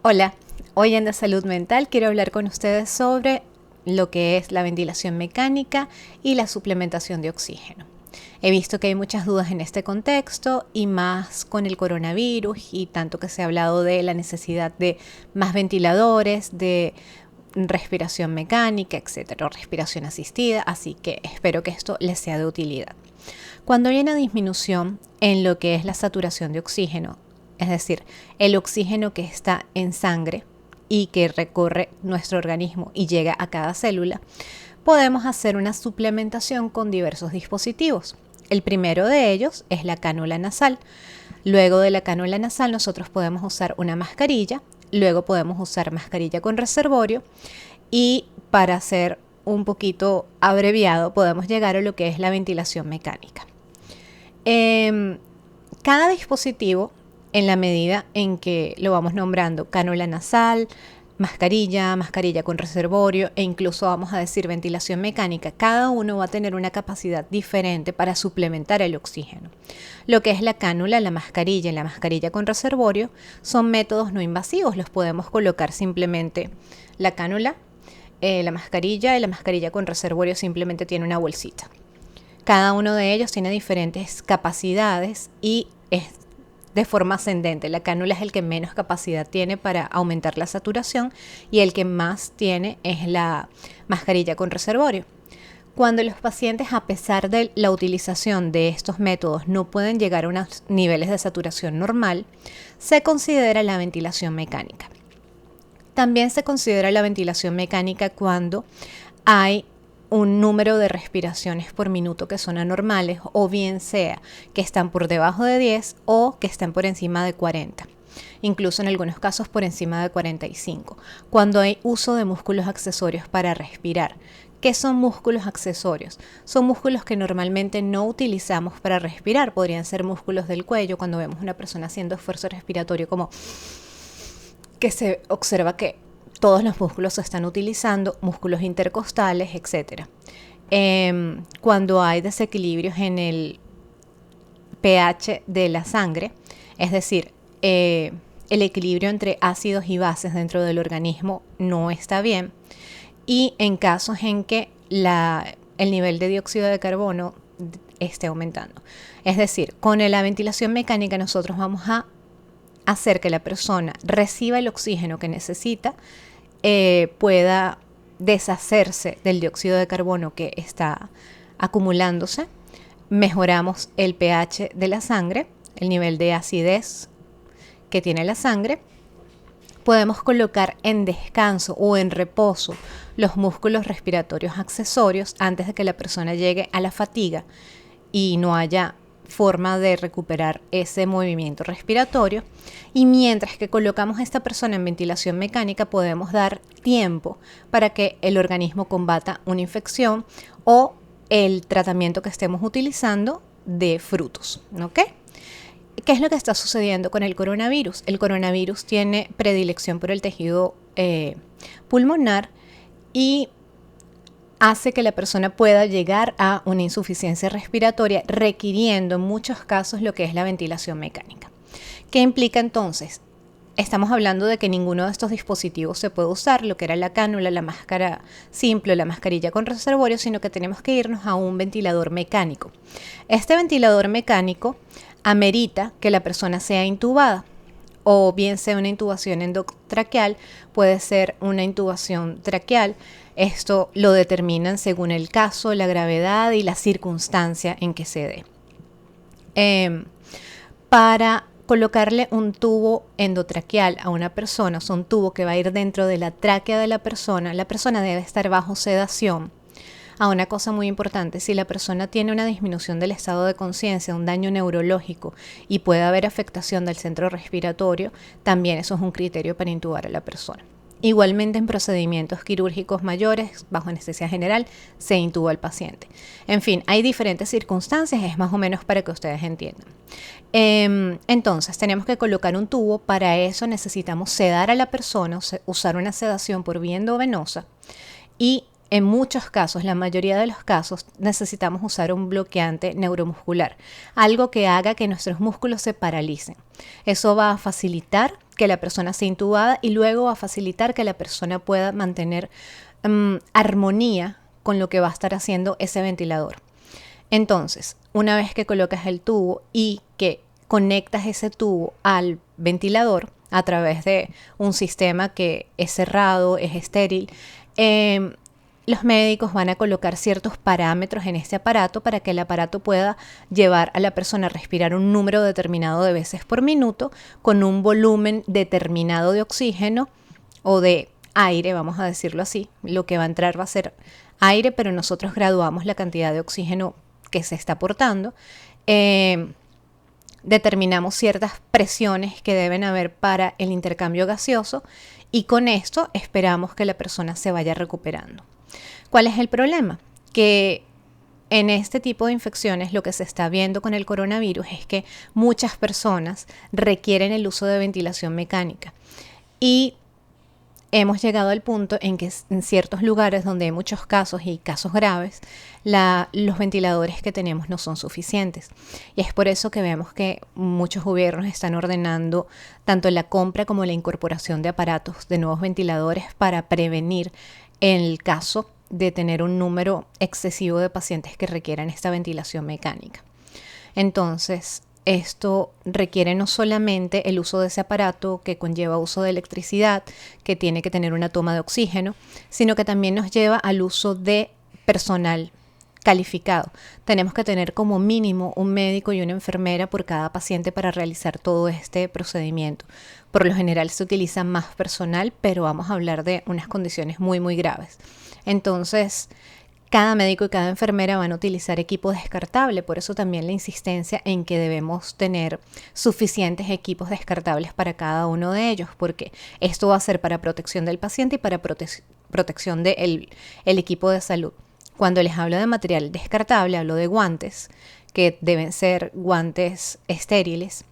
Hola, hoy en De Salud Mental quiero hablar con ustedes sobre lo que es la ventilación mecánica y la suplementación de oxígeno. He visto que hay muchas dudas en este contexto y más con el coronavirus y tanto que se ha hablado de la necesidad de más ventiladores, de respiración mecánica, etcétera, o respiración asistida, así que espero que esto les sea de utilidad. Cuando hay una disminución en lo que es la saturación de oxígeno, es decir, el oxígeno que está en sangre y que recorre nuestro organismo y llega a cada célula, podemos hacer una suplementación con diversos dispositivos. El primero de ellos es la cánula nasal. Luego de la cánula nasal nosotros podemos usar una mascarilla, luego podemos usar mascarilla con reservorio y para hacer un poquito abreviado podemos llegar a lo que es la ventilación mecánica. Cada dispositivo, en la medida en que lo vamos nombrando, cánula nasal, mascarilla, mascarilla con reservorio e incluso vamos a decir ventilación mecánica, cada uno va a tener una capacidad diferente para suplementar el oxígeno. Lo que es la cánula, la mascarilla y la mascarilla con reservorio son métodos no invasivos, los podemos colocar simplemente la cánula, la mascarilla y la mascarilla con reservorio simplemente tiene una bolsita. Cada uno de ellos tiene diferentes capacidades y es de forma ascendente. La cánula es el que menos capacidad tiene para aumentar la saturación y el que más tiene es la mascarilla con reservorio. Cuando los pacientes, a pesar de la utilización de estos métodos, no pueden llegar a unos niveles de saturación normal, se considera la ventilación mecánica. También se considera la ventilación mecánica cuando hay un número de respiraciones por minuto que son anormales, o bien sea que están por debajo de 10 o que están por encima de 40. Incluso en algunos casos por encima de 45. Cuando hay uso de músculos accesorios para respirar. ¿Qué son músculos accesorios? Son músculos que normalmente no utilizamos para respirar. Podrían ser músculos del cuello cuando vemos a una persona haciendo esfuerzo respiratorio, como que se observa que todos los músculos se están utilizando, músculos intercostales, etc. Cuando hay desequilibrios en el pH de la sangre, es decir, el equilibrio entre ácidos y bases dentro del organismo no está bien, y en casos en que el nivel de dióxido de carbono esté aumentando. Es decir, con la ventilación mecánica nosotros vamos a hacer que la persona reciba el oxígeno que necesita, pueda deshacerse del dióxido de carbono que está acumulándose. Mejoramos el pH de la sangre, el nivel de acidez que tiene la sangre. Podemos colocar en descanso o en reposo los músculos respiratorios accesorios antes de que la persona llegue a la fatiga y no haya forma de recuperar ese movimiento respiratorio. Y mientras que colocamos a esta persona en ventilación mecánica, podemos dar tiempo para que el organismo combata una infección o el tratamiento que estemos utilizando de frutos, ¿ok? ¿Qué es lo que está sucediendo con el coronavirus? El coronavirus tiene predilección por el tejido pulmonar y hace que la persona pueda llegar a una insuficiencia respiratoria, requiriendo en muchos casos lo que es la ventilación mecánica. ¿Qué implica entonces? Estamos hablando de que ninguno de estos dispositivos se puede usar, lo que era la cánula, la máscara simple, la mascarilla con reservorio, sino que tenemos que irnos a un ventilador mecánico. Este ventilador mecánico amerita que la persona sea intubada, o bien sea una intubación endotraqueal, puede ser una intubación traqueal. Esto lo determinan según el caso, la gravedad y la circunstancia en que se dé. Para colocarle un tubo endotraqueal a una persona, o sea, un tubo que va a ir dentro de la tráquea de la persona debe estar bajo sedación. Una cosa muy importante, si la persona tiene una disminución del estado de conciencia, un daño neurológico y puede haber afectación del centro respiratorio, también eso es un criterio para intubar a la persona. Igualmente, en procedimientos quirúrgicos mayores, bajo anestesia general, se intuba al paciente. En fin, hay diferentes circunstancias, es más o menos para que ustedes entiendan. Entonces, tenemos que colocar un tubo. Para eso necesitamos sedar a la persona, usar una sedación por vía endovenosa, y en muchos casos, la mayoría de los casos, necesitamos usar un bloqueante neuromuscular, algo que haga que nuestros músculos se paralicen. Eso va a facilitar que la persona sea intubada y luego a facilitar que la persona pueda mantener armonía con lo que va a estar haciendo ese ventilador. Entonces, una vez que colocas el tubo y que conectas ese tubo al ventilador a través de un sistema que es cerrado, es estéril, los médicos van a colocar ciertos parámetros en este aparato para que el aparato pueda llevar a la persona a respirar un número determinado de veces por minuto con un volumen determinado de oxígeno o de aire, vamos a decirlo así. Lo que va a entrar va a ser aire, pero nosotros graduamos la cantidad de oxígeno que se está aportando. Determinamos ciertas presiones que deben haber para el intercambio gaseoso y con esto esperamos que la persona se vaya recuperando. ¿Cuál es el problema? Que en este tipo de infecciones lo que se está viendo con el coronavirus es que muchas personas requieren el uso de ventilación mecánica y hemos llegado al punto en que en ciertos lugares donde hay muchos casos y casos graves, los ventiladores que tenemos no son suficientes. Y es por eso que vemos que muchos gobiernos están ordenando tanto la compra como la incorporación de aparatos de nuevos ventiladores para prevenir el caso de tener un número excesivo de pacientes que requieran esta ventilación mecánica. Entonces, esto requiere no solamente el uso de ese aparato que conlleva uso de electricidad, que tiene que tener una toma de oxígeno, sino que también nos lleva al uso de personal calificado. Tenemos que tener como mínimo un médico y una enfermera por cada paciente para realizar todo este procedimiento. Por lo general se utiliza más personal, pero vamos a hablar de unas condiciones muy, muy graves. Entonces, cada médico y cada enfermera van a utilizar equipo descartable, por eso también la insistencia en que debemos tener suficientes equipos descartables para cada uno de ellos, porque esto va a ser para protección del paciente y para protección del equipo de salud. Cuando les hablo de material descartable, hablo de guantes, que deben ser guantes estériles,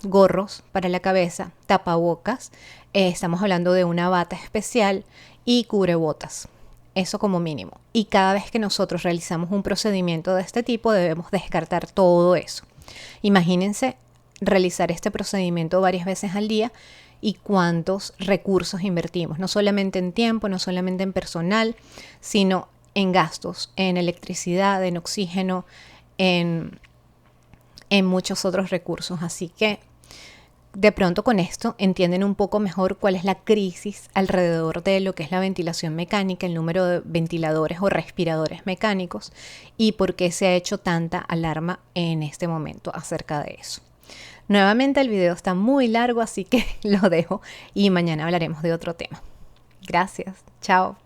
gorros para la cabeza, tapabocas, estamos hablando de una bata especial y cubrebotas. Eso como mínimo. Y cada vez que nosotros realizamos un procedimiento de este tipo debemos descartar todo eso. Imagínense realizar este procedimiento varias veces al día y cuántos recursos invertimos, no solamente en tiempo, no solamente en personal, sino en gastos, en electricidad, en oxígeno, en muchos otros recursos. Así que de pronto con esto entienden un poco mejor cuál es la crisis alrededor de lo que es la ventilación mecánica, el número de ventiladores o respiradores mecánicos y por qué se ha hecho tanta alarma en este momento acerca de eso. Nuevamente el video está muy largo, así que lo dejo y mañana hablaremos de otro tema. Gracias, chao.